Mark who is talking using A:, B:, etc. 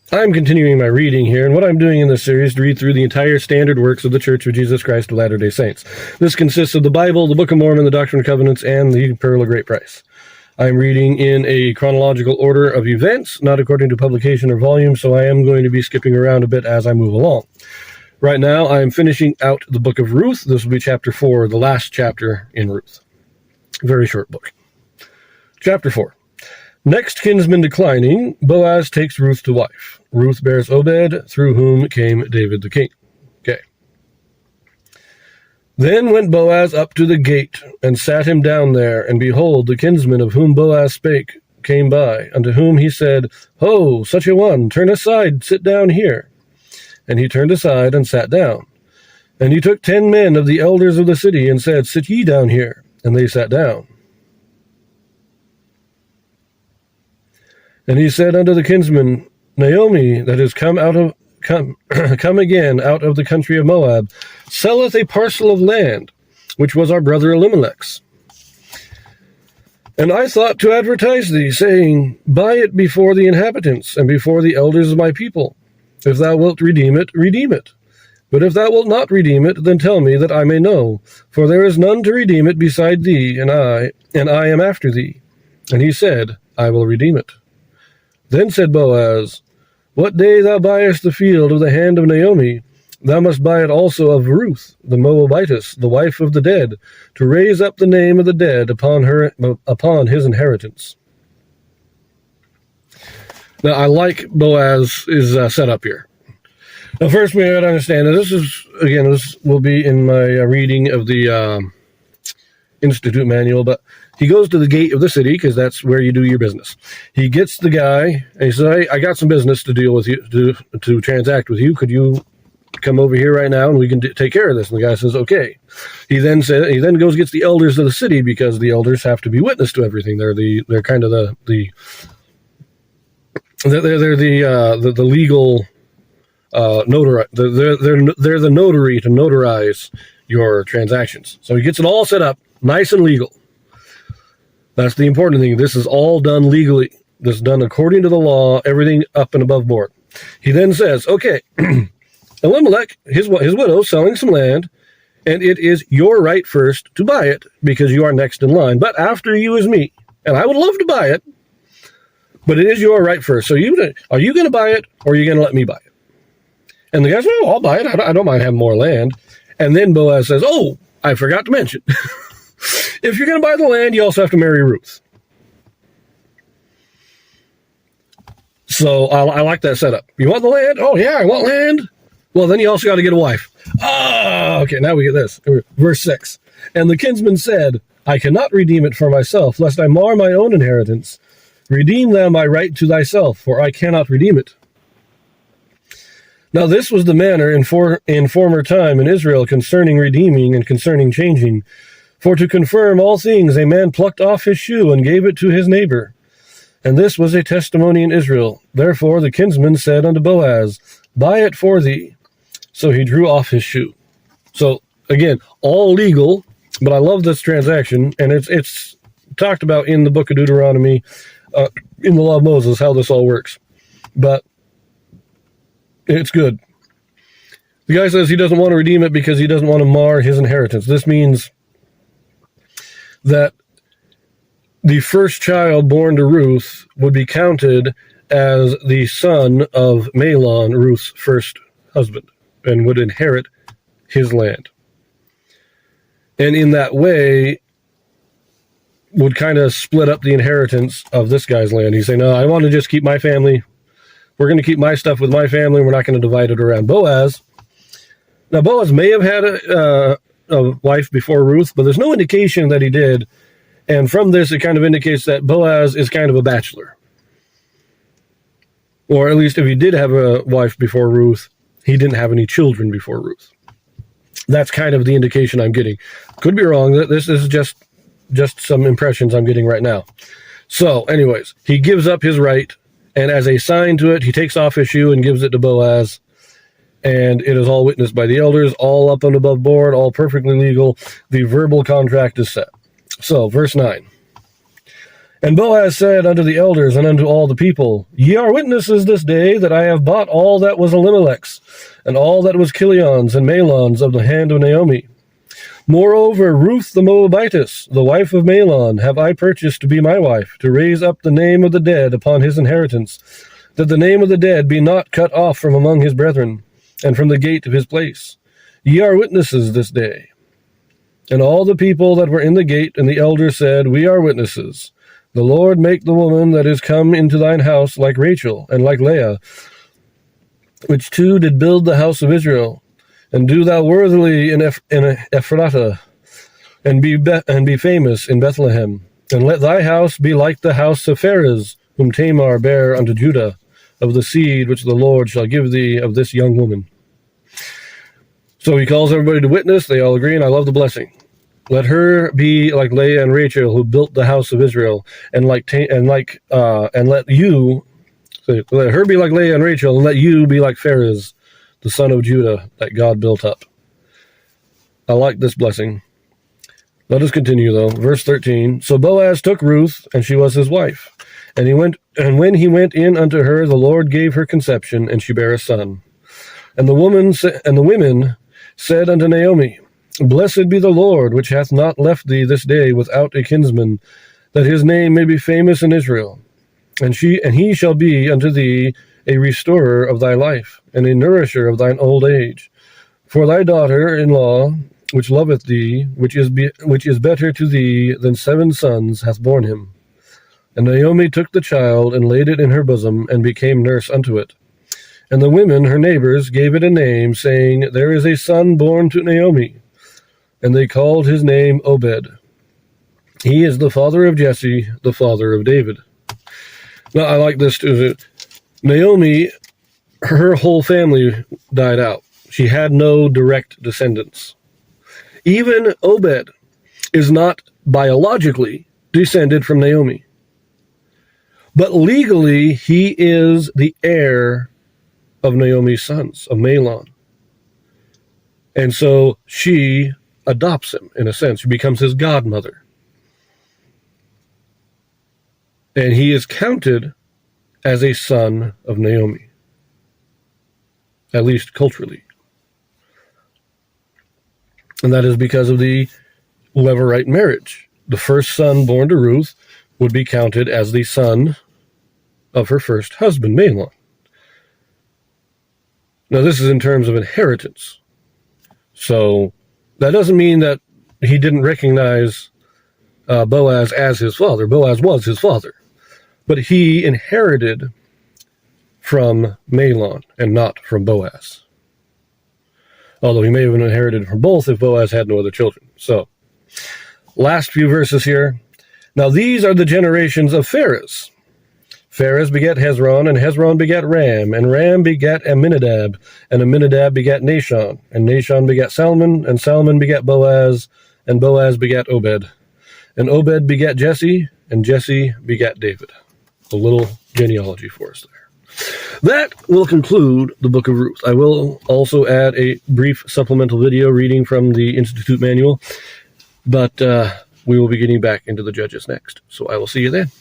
A: I'm continuing my reading here, and what I'm doing in this series is to read through the entire standard works of the Church of Jesus Christ of Latter-day Saints. This consists of the Bible, the Book of Mormon, the Doctrine and Covenants, and the Pearl of Great Price. I'm reading in a chronological order of events, not according to publication or volume, so I am going to be skipping around a bit as I move along. Right now, I'm finishing out the Book of Ruth. This will be chapter 4, the last chapter in Ruth. Very short book. Chapter 4. Next kinsman declining, Boaz takes Ruth to wife. Ruth bears Obed, through whom came David the king. Okay. Then went Boaz up to the gate, and sat him down there, and behold, the kinsman of whom Boaz spake came by, unto whom he said, Ho, such a one, turn aside, sit down here. And he turned aside, and sat down. And he took 10 men of the elders of the city, and said, Sit ye down here. And they sat down. And he said unto the kinsman, Naomi, that is come again out of the country of Moab, selleth a parcel of land, which was our brother Elimelech's. And I thought to advertise thee, saying, Buy it before the inhabitants, and before the elders of my people. If thou wilt redeem it, redeem it. But if thou wilt not redeem it, then tell me, that I may know. For there is none to redeem it beside thee, and I am after thee. And he said, I will redeem it. Then said Boaz, What day thou buyest the field of the hand of Naomi, thou must buy it also of Ruth, the Moabitess, the wife of the dead, to raise up the name of the dead upon his inheritance. Now, I like Boaz's setup here. Now, first we have to understand that this will be in my reading of the Institute Manual, but he goes to the gate of the city because that's where you do your business. He gets the guy and he says, hey, I got some business to deal with you, to transact with you. Could you come over here right now and we can take care of this? And the guy says, okay. He then goes and gets the elders of the city because the elders have to be witness to everything. They're kind of the legal notary. They're the notary to notarize your transactions. So he gets it all set up, nice and legal. That's the important thing. This is all done legally. This is done according to the law, everything up and above board. He then says, okay, Elimelech, his widow, selling some land, and it is your right first to buy it because you are next in line. But after you is me, and I would love to buy it, but it is your right first. So are you going to buy it, or are you going to let me buy it? And the guy says, oh, I'll buy it. I don't mind having more land. And then Boaz says, oh, I forgot to mention, if you're going to buy the land, you also have to marry Ruth. So I like that setup. You want the land? Oh, yeah, I want land. Well, then you also got to get a wife. Oh, okay, now we get this. Verse 6. And the kinsman said, I cannot redeem it for myself, lest I mar my own inheritance. Redeem thou my right to thyself, for I cannot redeem it. Now this was the manner in former time in Israel concerning redeeming and concerning changing. For to confirm all things, a man plucked off his shoe and gave it to his neighbor. And this was a testimony in Israel. Therefore the kinsman said unto Boaz, Buy it for thee. So he drew off his shoe. So again, all legal, but I love this transaction, and it's talked about in the book of Deuteronomy, in the law of Moses, how this all works. But it's good. The guy says he doesn't want to redeem it because he doesn't want to mar his inheritance. This means that the first child born to Ruth would be counted as the son of Mahlon, Ruth's first husband, and would inherit his land. And in that way, would kind of split up the inheritance of this guy's land. He's saying, no, I want to just keep my family. We're going to keep my stuff with my family. We're not going to divide it around Boaz. Now, Boaz may have had a wife before Ruth, but there's no indication that he did. And from this, it kind of indicates that Boaz is kind of a bachelor. Or at least if he did have a wife before Ruth, he didn't have any children before Ruth. That's kind of the indication I'm getting. Could be wrong. This is just some impressions I'm getting right now. So, anyways, he gives up his right, and as a sign to it, he takes off his shoe and gives it to Boaz. And it is all witnessed by the elders, all up and above board, all perfectly legal. The verbal contract is set. So, verse 9. And Boaz said unto the elders and unto all the people, Ye are witnesses this day that I have bought all that was Elimelech's, and all that was Kilion's and Mahlon's of the hand of Naomi. Moreover, Ruth the Moabitess, the wife of Mahlon, have I purchased to be my wife, to raise up the name of the dead upon his inheritance, that the name of the dead be not cut off from among his brethren, and from the gate of his place. Ye are witnesses this day. And all the people that were in the gate and the elders said, We are witnesses. The Lord make the woman that is come into thine house like Rachel and like Leah, which two did build the house of Israel. And do thou worthily in Ephratah, and be famous in Bethlehem. And let thy house be like the house of Pharez, whom Tamar bare unto Judah, of the seed which the Lord shall give thee of this young woman. So he calls everybody to witness. They all agree, and I love the blessing. Let her be like Leah and Rachel, who built the house of Israel, and let her be like Leah and Rachel, and let you be like Pharez, the son of Judah, that God built up. I like this blessing. Let us continue, though. Verse 13. So Boaz took Ruth, and she was his wife. And when he went in unto her, the Lord gave her conception, and she bare a son. And the women said unto Naomi, Blessed be the Lord, which hath not left thee this day without a kinsman, that his name may be famous in Israel. And he shall be unto thee a restorer of thy life, and a nourisher of thine old age. For thy daughter-in-law, which loveth thee, which is better to thee than 7 sons, hath borne him. And Naomi took the child, and laid it in her bosom, and became nurse unto it. And the women, her neighbors, gave it a name, saying, There is a son born to Naomi. And they called his name Obed. He is the father of Jesse, the father of David. Now, I like this too. Naomi, her whole family died out. She had no direct descendants. Even Obed is not biologically descended from Naomi. But legally, he is the heir of Naomi's sons, of Mahlon. And so she adopts him, in a sense. She becomes his godmother. And he is counted as a son of Naomi, at least culturally. And that is because of the Levirate marriage. The first son born to Ruth would be counted as the son of her first husband, Mahlon. Now, this is in terms of inheritance. So that doesn't mean that he didn't recognize Boaz as his father. Boaz was his father. But he inherited from Mahlon and not from Boaz. Although he may have inherited from both if Boaz had no other children. So, last few verses here. Now these are the generations of Pharez. Pharez begat Hezron, and Hezron begat Ram, and Ram begat Amminadab, and Amminadab begat Nahshon, and Nahshon begat Salmon, and Salmon begat Boaz, and Boaz begat Obed. And Obed begat Jesse, and Jesse begat David. A little genealogy for us there. That will conclude the book of Ruth. I will also add a brief supplemental video reading from the Institute Manual, but we will be getting back into the Judges next. So I will see you then.